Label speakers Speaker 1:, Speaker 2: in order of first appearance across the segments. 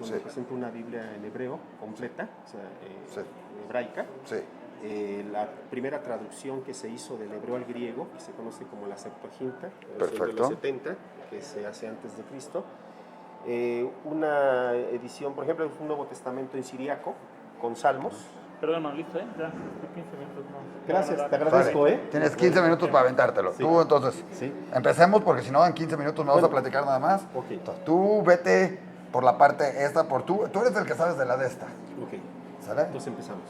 Speaker 1: donde
Speaker 2: Sí.
Speaker 1: presenta una Biblia en hebreo completa, o sea,
Speaker 2: Sí.
Speaker 1: hebraica.
Speaker 2: Sí.
Speaker 1: La primera traducción que se hizo del hebreo al griego, que se conoce como la Septuaginta, versión de
Speaker 2: Perfecto.
Speaker 1: los 70, que se hace antes de Cristo. Una edición, por ejemplo, un Nuevo Testamento en siriaco, con salmos.
Speaker 3: Perdón, hermano, listo, ¿eh? Ya, 15 minutos, no.
Speaker 1: Gracias, te
Speaker 2: Vale.
Speaker 1: agradezco,
Speaker 2: Tienes 15 minutos para aventártelo.
Speaker 1: Sí.
Speaker 2: Tú, entonces,
Speaker 1: Sí.
Speaker 2: empecemos porque si no, en 15 minutos no vamos a
Speaker 1: Bueno.
Speaker 2: platicar nada más.
Speaker 1: Ok.
Speaker 2: Entonces, tú vete por la parte esta, tú eres el que sabes de la de esta.
Speaker 1: Ok,
Speaker 2: ¿Sale?
Speaker 1: entonces empezamos.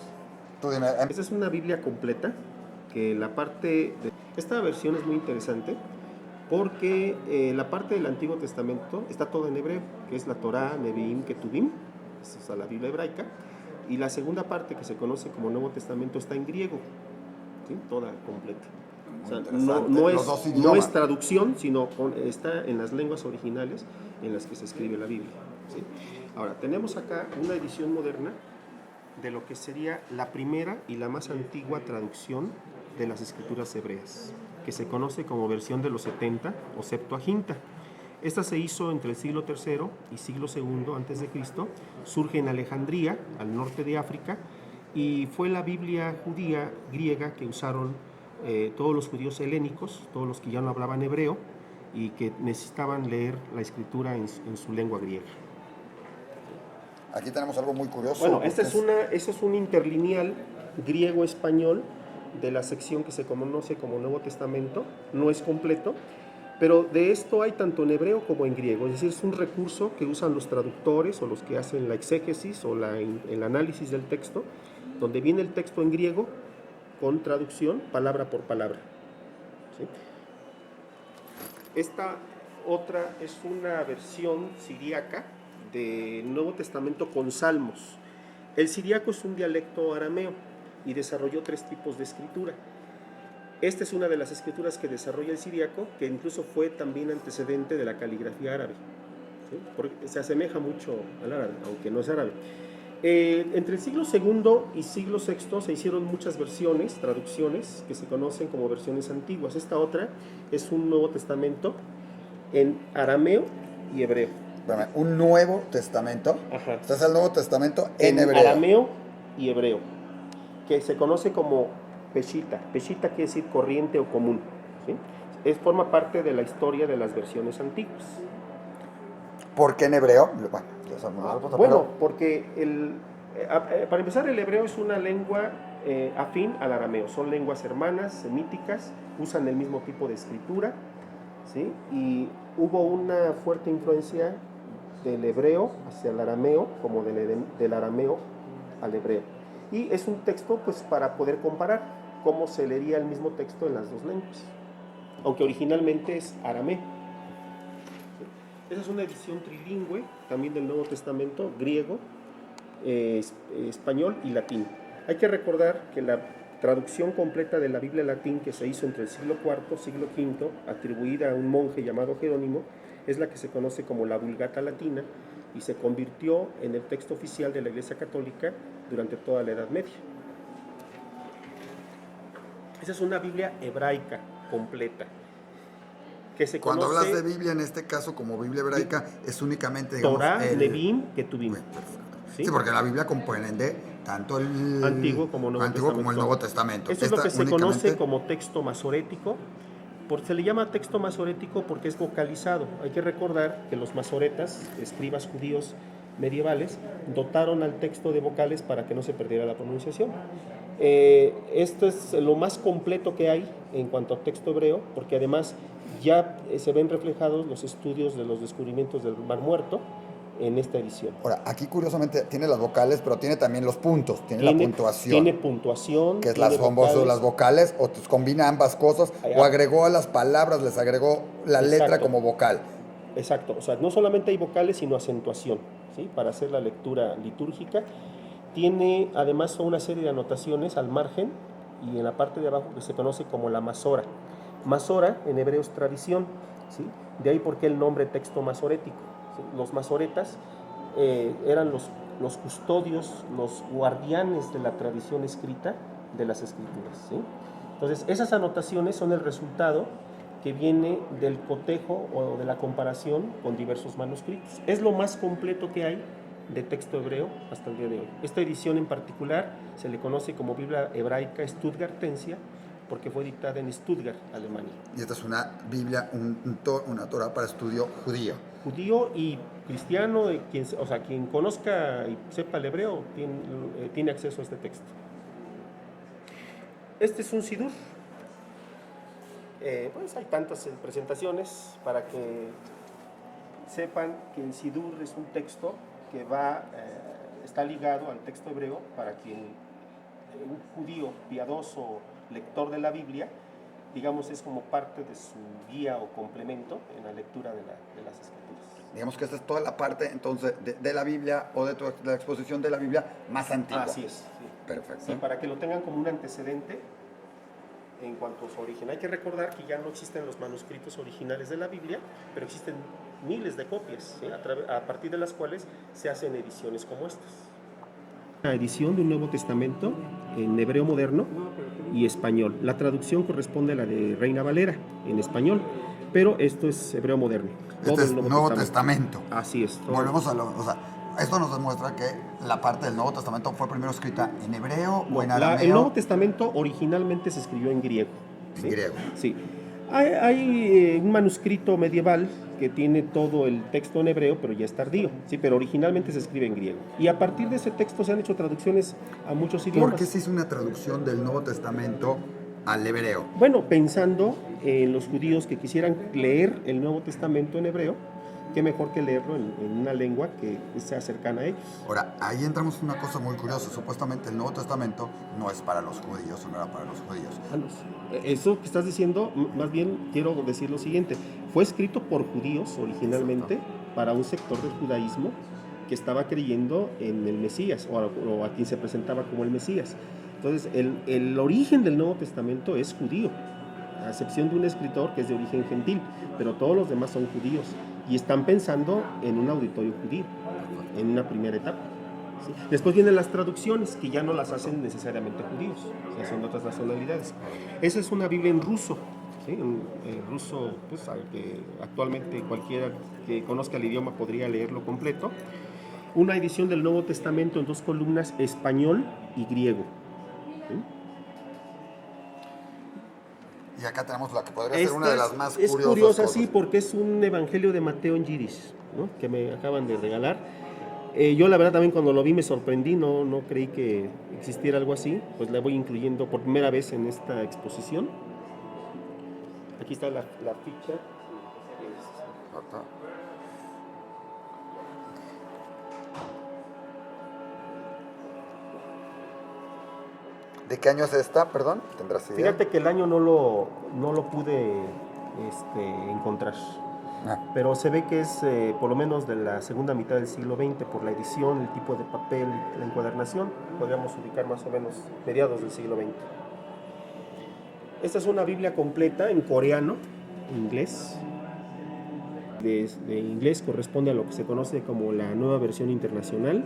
Speaker 2: Tú dime.
Speaker 1: Esta es una Biblia completa, que la parte de... Esta versión es muy interesante porque la parte del Antiguo Testamento está toda en hebreo, que es la Torá, Nevi'im, Ketuvim, esa es la Biblia hebraica, y la segunda parte, que se conoce como Nuevo Testamento, está en griego, ¿sí? Toda completa. O sea,
Speaker 2: Interesante. Los dos
Speaker 1: no
Speaker 2: idiomas.
Speaker 1: es traducción, sino está en las lenguas originales en las que se escribe la Biblia, ¿sí? Ahora, tenemos acá una edición moderna de lo que sería la primera y la más antigua traducción de las escrituras hebreas, que se conoce como versión de los 70 o Septuaginta. Esta se hizo entre el siglo III y siglo II antes de Cristo, surge en Alejandría, al norte de África, y fue la Biblia judía griega que usaron todos los judíos helénicos, todos los que ya no hablaban hebreo y que necesitaban leer la escritura en su lengua griega.
Speaker 2: Aquí tenemos algo muy curioso.
Speaker 1: Bueno, este es un interlineal griego-español de la sección que se conoce como Nuevo Testamento. No es completo, pero de esto hay tanto en hebreo como en griego. Es decir, es un recurso que usan los traductores o los que hacen la exégesis o el análisis del texto, donde viene el texto en griego con traducción palabra por palabra, ¿sí? Esta otra es una versión siríaca del Nuevo Testamento con salmos. El siríaco es un dialecto arameo y desarrolló 3 tipos de escritura. Esta es una de las escrituras que desarrolla el siríaco, que incluso fue también antecedente de la caligrafía árabe, ¿sí? Porque se asemeja mucho al árabe, aunque no es árabe. Entre el siglo II y siglo VI se hicieron muchas versiones, traducciones, que se conocen como versiones antiguas. Esta otra es un Nuevo Testamento en arameo y hebreo.
Speaker 2: Espérame, un Nuevo Testamento.
Speaker 1: Ajá.
Speaker 2: Este es el Nuevo Testamento en hebreo.
Speaker 1: Arameo y hebreo, que se conoce como Peshita. Peshita quiere decir corriente o común, ¿sí? Forma parte de la historia de las versiones antiguas.
Speaker 2: ¿Por qué en hebreo? Bueno, ya sabemos la respuesta,
Speaker 1: Bueno,
Speaker 2: pero-
Speaker 1: porque para empezar, el hebreo es una lengua afín al arameo. Son lenguas hermanas, semíticas, usan el mismo tipo de escritura, ¿sí? Y hubo una fuerte influencia del hebreo hacia el arameo, como del arameo al hebreo. Y es un texto, pues, para poder comparar cómo se leería el mismo texto en las dos lenguas, aunque originalmente es arameo. Esa es una edición trilingüe, también del Nuevo Testamento, griego, español y latín. Hay que recordar que la traducción completa de la Biblia latín, que se hizo entre el siglo IV y siglo V, atribuida a un monje llamado Jerónimo, es la que se conoce como la Vulgata Latina y se convirtió en el texto oficial de la Iglesia Católica durante toda la Edad Media. Esa es una Biblia hebraica completa, que se
Speaker 2: Cuando
Speaker 1: conoce
Speaker 2: hablas de Biblia, en este caso como Biblia hebraica, es únicamente, digamos,
Speaker 1: Torah, Nevi'im, Ketuvim.
Speaker 2: Bueno, perfecto.
Speaker 1: ¿Sí?
Speaker 2: Sí, porque la Biblia comprende tanto el
Speaker 1: Antiguo como Nuevo Testamento.
Speaker 2: como el Nuevo Testamento.
Speaker 1: Esto es lo
Speaker 2: Esta
Speaker 1: que se
Speaker 2: únicamente-
Speaker 1: conoce como texto masorético. Se le llama texto masorético porque es vocalizado. Hay que recordar que los masoretas, escribas judíos medievales, dotaron al texto de vocales para que no se perdiera la pronunciación. Esto es lo más completo que hay en cuanto a texto hebreo, porque además ya se ven reflejados los estudios de los descubrimientos del Mar Muerto en esta edición.
Speaker 2: Ahora, aquí curiosamente tiene las vocales, pero tiene también los puntos, tiene la puntuación.
Speaker 1: Tiene puntuación.
Speaker 2: Que es
Speaker 1: tiene
Speaker 2: las vocales, o combina ambas cosas, o agregó a las palabras, les agregó la letra
Speaker 1: Exacto.
Speaker 2: como vocal.
Speaker 1: Exacto, o sea, no solamente hay vocales, sino acentuación, ¿sí? Para hacer la lectura litúrgica. Tiene además una serie de anotaciones al margen y en la parte de abajo que se conoce como la masora. Masora en hebreo es tradición, ¿sí? De ahí por qué el nombre texto masorético, ¿sí? Los masoretas eran los custodios, los guardianes de la tradición escrita de las escrituras, ¿sí? Entonces, esas anotaciones son el resultado que viene del cotejo o de la comparación con diversos manuscritos. Es lo más completo que hay de texto hebreo hasta el día de hoy. Esta edición en particular se le conoce como Biblia hebraica stuttgartensia porque fue editada en Stuttgart, Alemania.
Speaker 2: Y esta es una Biblia, una Torah para estudio judío.
Speaker 1: Judío y cristiano, quien conozca y sepa el hebreo tiene acceso a este texto. Este es un sidur. Pues hay tantas presentaciones para que sepan que el sidur es un texto que está ligado al texto hebreo para que un judío piadoso, lector de la Biblia, digamos, es como parte de su guía o complemento en la lectura de las Escrituras.
Speaker 2: Digamos que esta es toda la parte, entonces, de la Biblia o de la exposición de la Biblia más antigua.
Speaker 1: Así es. Sí.
Speaker 2: Perfecto.
Speaker 1: Sí, para que lo tengan como un antecedente en cuanto a su origen. Hay que recordar que ya no existen los manuscritos originales de la Biblia, pero existen miles de copias, ¿sí? A partir de las cuales se hacen ediciones como estas. La edición de un Nuevo Testamento en hebreo moderno y español. La traducción corresponde a la de Reina Valera en español, pero esto es hebreo moderno.
Speaker 2: Este es Nuevo Testamento.
Speaker 1: Así es.
Speaker 2: Volvemos a esto nos demuestra que la parte del Nuevo Testamento fue primero escrita en hebreo o en arameo.
Speaker 1: El Nuevo Testamento originalmente se escribió en griego. ¿sí?
Speaker 2: En griego.
Speaker 1: Sí. Hay un manuscrito medieval que tiene todo el texto en hebreo, pero ya es tardío, ¿sí? Pero originalmente se escribe en griego. Y a partir de ese texto se han hecho traducciones a muchos idiomas.
Speaker 2: ¿Por qué se hizo una traducción del Nuevo Testamento al hebreo?
Speaker 1: Bueno, pensando en los judíos que quisieran leer el Nuevo Testamento en hebreo, qué mejor que leerlo en una lengua que sea cercana a ellos.
Speaker 2: Ahora, ahí entramos en una cosa muy curiosa. Supuestamente el Nuevo Testamento no es para los judíos, o no era para los judíos.
Speaker 1: Eso que estás diciendo, más bien quiero decir lo siguiente. Fue escrito por judíos originalmente para un sector del judaísmo que estaba creyendo en el Mesías o a quien se presentaba como el Mesías. Entonces, el origen del Nuevo Testamento es judío, a excepción de un escritor que es de origen gentil, pero todos los demás son judíos y están pensando en un auditorio judío, en una primera etapa. ¿sí? Después vienen las traducciones, que ya no las hacen necesariamente judíos, o sea, son de otras nacionalidades. Esa es una Biblia en ruso, ¿sí? En ruso, pues, que actualmente cualquiera que conozca el idioma podría leerlo completo. Una edición del Nuevo Testamento en 2 columnas, español y griego. ¿sí?
Speaker 2: Y acá tenemos la que podría ser una de las más curiosas.
Speaker 1: Es curiosa, sí, porque es un evangelio de Mateo en yiddish, ¿no? Que me acaban de regalar. Yo la verdad también cuando lo vi me sorprendí, no creí que existiera algo así, pues la voy incluyendo por primera vez en esta exposición. Aquí está la ficha.
Speaker 2: ¿De qué año es esta, perdón? ¿Tendrás idea?
Speaker 1: Fíjate que el año no lo pude encontrar. Pero se ve que es por lo menos de la segunda mitad del siglo XX por la edición, el tipo de papel, la encuadernación. Podríamos ubicar más o menos mediados del siglo XX. Esta es una Biblia completa en coreano, inglés. De inglés corresponde a lo que se conoce como la nueva versión internacional.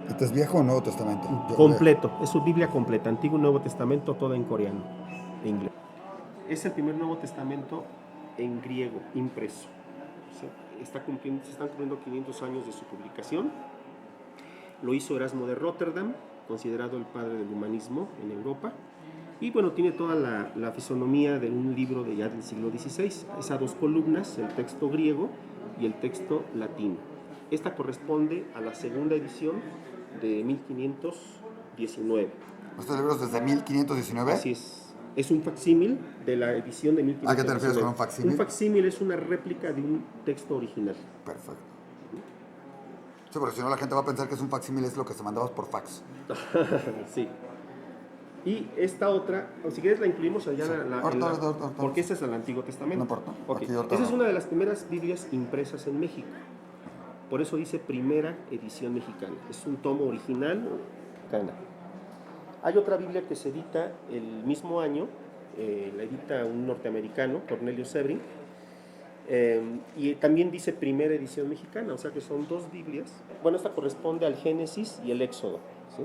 Speaker 2: ¿Este es Viejo o Nuevo Testamento?
Speaker 1: Completo, es su Biblia completa, Antiguo y Nuevo Testamento, toda en coreano e inglés. Es el primer Nuevo Testamento en griego, impreso. Se están cumpliendo 500 años de su publicación. Lo hizo Erasmo de Rotterdam, considerado el padre del humanismo en Europa. Y bueno, tiene toda la fisonomía de un libro ya del siglo XVI. Es a 2 columnas, el texto griego y el texto latino. Esta corresponde a la segunda edición de 1519.
Speaker 2: ¿Estos libros desde 1519?
Speaker 1: Así es. Es un facsímil de la edición de 1519.
Speaker 2: ¿A qué te refieres con un facsímil?
Speaker 1: Un facsímil es una réplica de un texto original.
Speaker 2: Perfecto. Sí, porque si no la gente va a pensar que es un facsímil, es lo que se mandaba por fax.
Speaker 1: Sí. Y esta otra, o si quieres la incluimos allá,
Speaker 2: sí.
Speaker 1: Porque esta es el Antiguo Testamento.
Speaker 2: No importa.
Speaker 1: Okay. Esa es una de las primeras Biblias impresas en México. Por eso dice primera edición mexicana. Es un tomo original mexicana. Hay otra Biblia que se edita el mismo año, la edita un norteamericano, Cornelio Sebring, y también dice primera edición mexicana, o sea que son 2 Biblias. Bueno, esta corresponde al Génesis y el Éxodo, ¿sí?